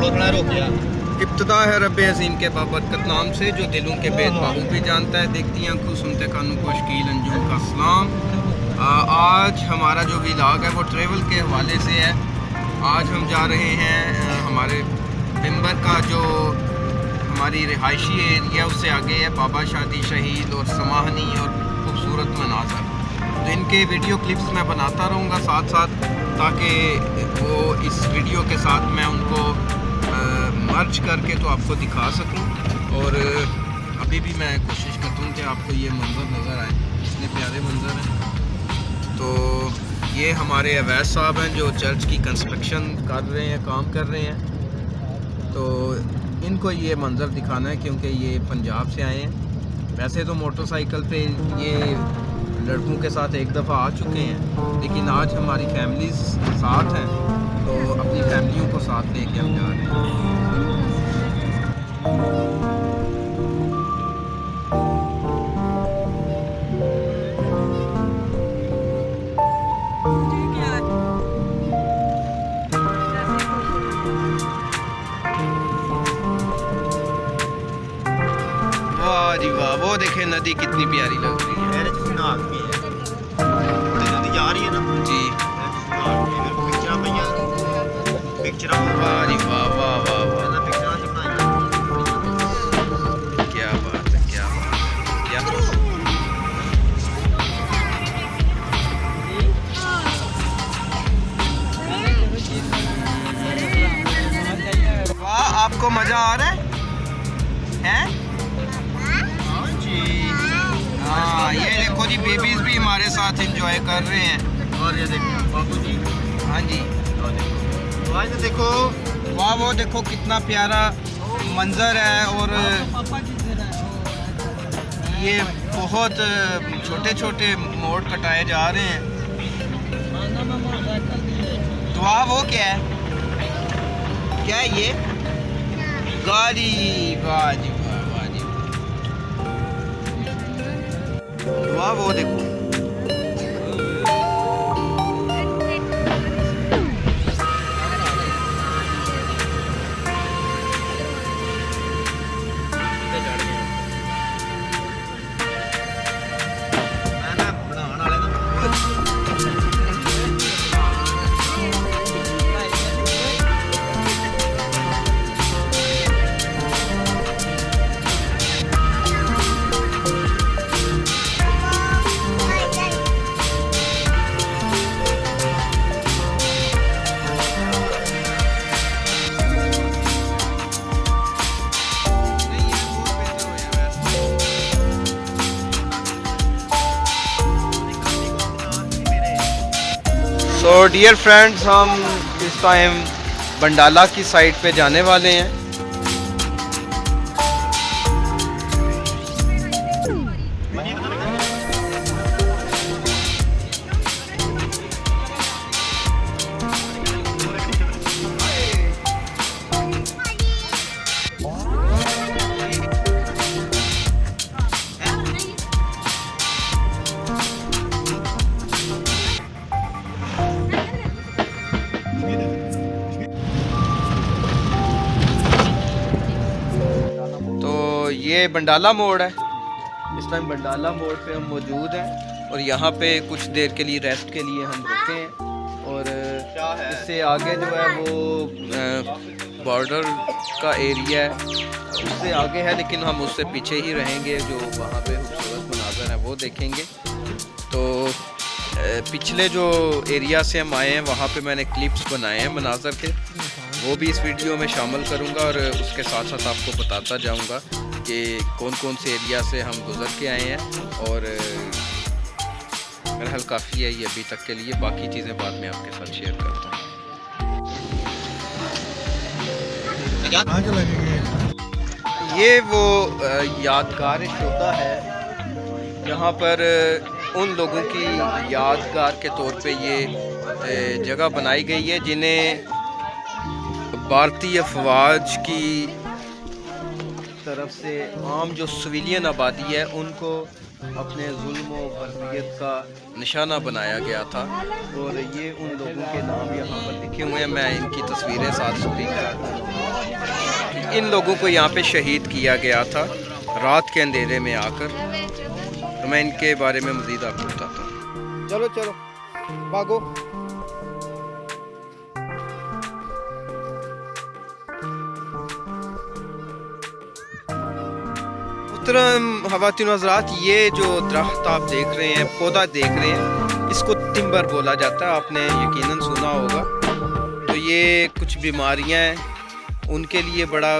इब्तिदा है रब अज़ीम के बाबरकत नाम से जो दिलों के भेदभाव भी जानता है। देखती आंखों सुनते कानों को शकील अंजुम का सलाम। आज हमारा जो व्लॉग है वो ट्रेवल के हवाले से है। आज हम जा रहे हैं हमारे पिंबर का जो हमारी रिहायशी एरिया उससे आगे है बाबा शादी शहीद और समाहनी और खूबसूरत मनाजर। तो इनके वीडियो क्लिप्स मैं बनाता रहूँगा साथ साथ, ताकि वो इस वीडियो के साथ मैं उनको मर्ज करके तो आपको दिखा सकूं। और अभी भी मैं कोशिश करता हूँ कि आपको ये मंज़र नज़र आए, इतने प्यारे मंज़र हैं। तो ये हमारे अवैस साहब हैं जो चर्च की कंस्ट्रक्शन कर रहे हैं, काम कर रहे हैं। तो इनको ये मंज़र दिखाना है क्योंकि ये पंजाब से आए हैं। वैसे तो मोटरसाइकिल पे ये लड़कों के साथ एक दफ़ा आ चुके हैं, लेकिन आज हमारी फैमिली साथ हैं तो अपनी फैमिलियों को साथ लेके हम जा रहे हैं। वाह जी वाह, वो देखे नदी कितनी प्यारी लग रही है। जी वाह जी वाह वाह वाह वाह, क्या बात है, क्या बात है, क्या वाह। आपको मजा आ रहा है? हाँ जी, हाँ ये देखो जी, बेबीज भी हमारे साथ एंजॉय कर रहे हैं। और ये देखो बाबू जी, हाँ जी तो देखो वाह, वो देखो कितना प्यारा मंजर है। और ये बहुत छोटे छोटे मोड़ कटाए जा रहे हैं। तो वाह, वो क्या है, क्या है ये गाड़ी? वाह जी वाह, वाह जी वाह, वो देखो तो डियर फ्रेंड्स, हम इस टाइम बंडाला की साइड पे जाने वाले हैं। ये बंडाला मोड़ है। इस टाइम बंडाला मोड़ पे हम मौजूद हैं और यहाँ पे कुछ देर के लिए रेस्ट के लिए हम रुके हैं। और इससे आगे जो है वो बॉर्डर का एरिया है, उससे आगे है, लेकिन हम उससे पीछे ही रहेंगे। जो वहाँ पे खूबसूरत मनाज़र है वो देखेंगे। तो पिछले जो एरिया से हम आए हैं वहाँ पे मैंने क्लिप्स बनाए हैं मनाज़र के, वो भी इस वीडियो में शामिल करूँगा और उसके साथ साथ आपको बताता जाऊँगा कि कौन कौन से एरिया से हम गुज़र के आए हैं। और मेरा हाल काफ़ी है ये अभी तक के लिए, बाकी चीज़ें बाद में आपके साथ शेयर करता हूँ। ये वो यादगार शोधा है यहाँ पर उन लोगों की यादगार के तौर पे ये जगह बनाई गई है जिन्हें भारतीय फ़ौज की तरफ से आम जो सिविलियन आबादी है उनको अपने जुल्म और बर्बरियत का निशाना बनाया गया था। और ये उन लोगों के नाम यहाँ पर लिखे हुए हैं। मैं इनकी तस्वीरें साथ स्क्रीन करा, इन लोगों को यहाँ पे शहीद किया गया था रात के अंधेरे में आकर। तो मैं इनके बारे में मज़ीद आपको बताता हूँ। चलो चलो भागो। मोहतरम ख़वातीन हज़रात, ये जो दरख्त आप देख रहे हैं, पौधा देख रहे हैं, इसको टिम्बर बोला जाता है। आपने यकीनन सुना होगा। तो ये कुछ बीमारियां हैं उनके लिए बड़ा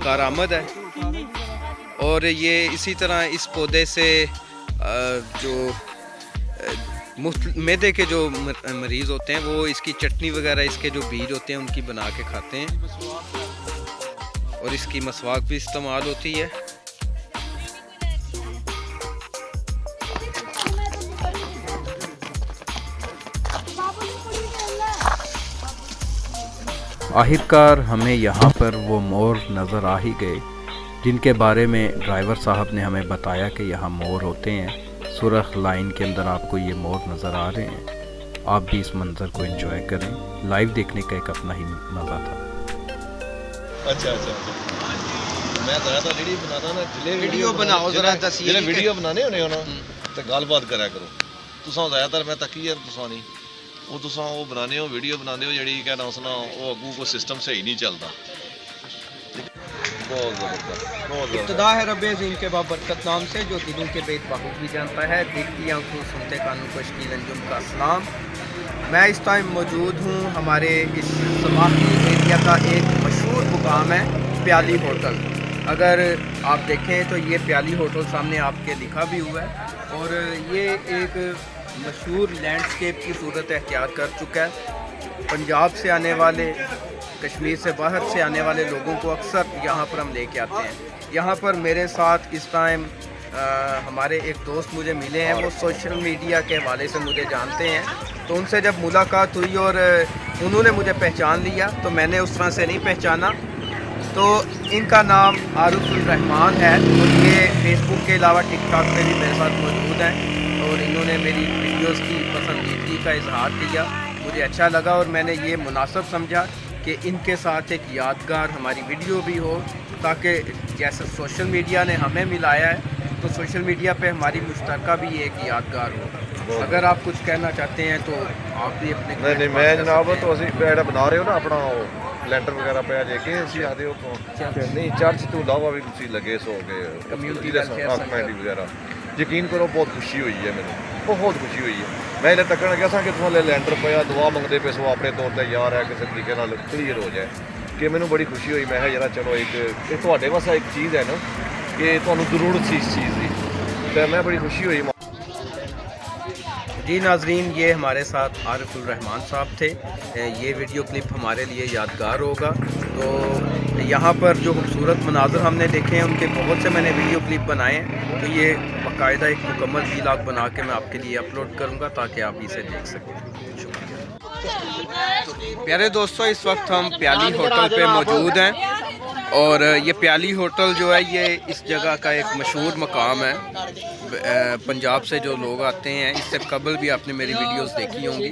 कारआमद है। और ये इसी तरह इस पौधे से जो मैदे के जो मरीज़ होते हैं वो इसकी चटनी वगैरह, इसके जो बीज होते हैं उनकी बना के खाते हैं। और इसकी मसवाक भी इस्तेमाल होती है। आखिरकार हमें यहाँ पर वो मोर नज़र आ ही गए जिनके बारे में ड्राइवर साहब ने हमें बताया कि यहाँ मोर होते हैं। सुरख लाइन के अंदर आपको ये मोर नज़र आ रहे हैं। आप भी इस मंज़र को एंजॉय करें। लाइव देखने का एक अपना ही मज़ा था। अच्छा अच्छा मैं ज़्यादा वीडियो बनाना ना, जिले वीडियो बनाओ जरा, जिले वीडियो बनाने होने होना तो गलबात करा करो। तुसा ज़्यादातर मैं तकी है तुसा नहीं वो तुसा वो बनाने हो, वीडियो बनाने हो जड़ी क्या नाम सुना वो अगू को सिस्टम सही नहीं चलता। बहुत ज़बरदस्त। इब्तिदा है रब्बे अज़ीम के बाबरकत नाम से, जो दिलों के बेत बाहू भी जानता है। देखती आंखों सुनते कानों को शकील अंजुम का सलाम। मैं इस टाइम मौजूद हूँ हमारे इस समाही एरिया का एक मशहूर मुकाम है, प्याली होटल। अगर आप देखें तो ये प्याली होटल सामने आपके लिखा भी हुआ है। और ये एक मशहूर लैंडस्केप की सूरत अख्तियार कर चुका है। पंजाब से आने वाले, कश्मीर से बाहर से आने वाले लोगों को अक्सर यहाँ पर हम लेके आते हैं। यहाँ पर मेरे साथ इस टाइम हमारे एक दोस्त मुझे मिले हैं। वो सोशल मीडिया के हवाले से मुझे जानते हैं। तो उनसे जब मुलाकात हुई और उन्होंने मुझे पहचान लिया तो मैंने उस तरह से नहीं पहचाना। तो इनका नाम आरिफुल रहमान है और ये फेसबुक के अलावा टिकटॉक पे भी मेरे साथ मौजूद हैं। और इन्होंने मेरी वीडियोस की पसंदीदगी का इजहार किया, मुझे अच्छा लगा। और मैंने ये मुनासिब समझा कि इनके साथ एक यादगार हमारी वीडियो भी हो, ताकि जैसे सोशल मीडिया ने हमें मिलाया है तो सोशल मीडिया पे हमारी मुश्तरका भी एक यादगार हो। अगर आप कुछ कहना चाहते हैं तो आप भी अपने नहीं मैं जनाब तो असी बेड़ा बना रहे हो ना अपना वो ਲੈਂਟਰ ਵਗੈਰਾ ਪਿਆ ਜੇ ਕਿ ਅਸੀਂ ਆਦੇ ਉੱਥੋਂ ਨਹੀਂ ਚਰਚ ਤੋਂ ਇਲਾਵਾ ਵੀ ਤੁਸੀਂ ਲੱਗੇ ਸੋ ਗਏ ਕਮਿਊਨਿਟੀ ਦੇ ਕਮੇਟੀ ਵਗੈਰਾ। ਯਕੀਨ ਕਰੋ ਬਹੁਤ ਖੁਸ਼ੀ ਹੋਈ ਹੈ ਮੈਨੂੰ, ਬਹੁਤ ਖੁਸ਼ੀ ਹੋਈ ਹੈ। ਮੈਂ ਇਹਨੇ ਤੱਕਣ ਗਿਆ ਸਾਂ ਕਿ ਤੁਹਾਨੂੰ ਲੈਂਟਰ ਪਿਆ ਦੁਆ ਮੰਗਦੇ ਪਏ ਸੋ ਆਪਣੇ ਤੌਰ ਤੇ ਯਾਰ ਹੈ ਕਿਸੇ ਤਰੀਕੇ ਨਾਲ ਕਲੀਅਰ ਹੋ ਜਾਏ ਕਿ ਮੈਨੂੰ ਬੜੀ ਖੁਸ਼ੀ ਹੋਈ। ਮੈਂ ਕਿਹਾ ਯਾਰ ਚਲੋ ਇੱਕ ਇਹ ਤੁਹਾਡੇ ਵਾਸਤੇ ਇੱਕ ਚੀਜ਼ ਹੈ ਨਾ ਕਿ ਤੁਹਾਨੂੰ ਜ਼ਰੂਰਤ ਸੀ ਇਸ ਚੀਜ਼ ਦੀ, ਤੇ मैं बड़ी खुशी हुई। जी नाजरीन, ये हमारे साथ आरिफुल रहमान साहब थे। ये वीडियो क्लिप हमारे लिए यादगार होगा। तो यहाँ पर जो खूबसूरत मनाज़र हमने देखे हैं उनके बहुत से मैंने वीडियो क्लिप बनाए हैं। तो ये बाकायदा एक मुकम्मल व्लॉग बना के मैं आपके लिए अपलोड करूँगा ताकि आप इसे देख सकें। शुक्रिया। प्यारे दोस्तों, इस वक्त हम प्याली होटल पे मौजूद हैं। और ये प्याली होटल जो है ये इस जगह का एक मशहूर मकाम है। पंजाब से जो लोग आते हैं, इससे कबल भी आपने मेरी वीडियोस देखी होंगी।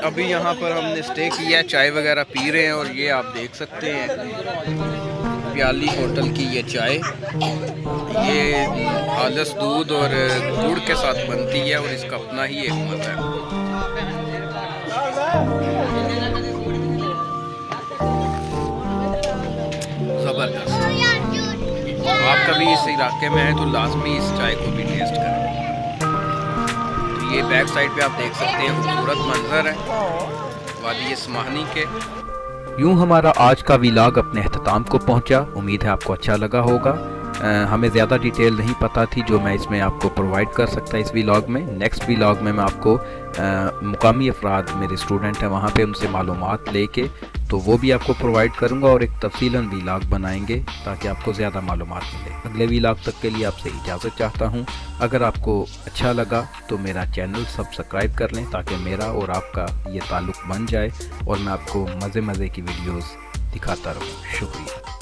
अभी यहाँ पर हमने स्टे किया है, चाय वगैरह पी रहे हैं। और ये आप देख सकते हैं प्याली होटल की ये चाय, ये खालिस दूध और गुड़ के साथ बनती है और इसका अपना ही एक मज़ा है। ज़बरदस्त। आप कभी इस इलाके में हैं तो लाजमी इस चाय को भी टेस्ट करें। तो ये बैक साइड पे आप देख सकते हैं खूबसूरत मंजर है वादी स्माहनी के। यूँ हमारा आज का व्लॉग अपने अख्ताम को पहुंचा। उम्मीद है आपको अच्छा लगा होगा। हमें ज़्यादा डिटेल नहीं पता थी जो मैं इसमें आपको प्रोवाइड कर सकता इस व्लॉग में। नेक्स्ट व्लॉग में मैं आपको मुकामी अफराद मेरे स्टूडेंट हैं वहाँ पे उनसे मालूमात लेके तो वो भी आपको प्रोवाइड करूँगा और एक तफसीलन व्लॉग बनाएंगे ताकि आपको ज़्यादा मालूमात मिले। अगले व्लॉग तक के लिए आपसे इजाज़त चाहता हूँ। अगर आपको अच्छा लगा तो मेरा चैनल सब्सक्राइब कर लें ताकि मेरा और आपका ये ताल्लुक़ बन जाए और मैं आपको मज़े मज़े की वीडियोज़ दिखाता रहूँ। शुक्रिया।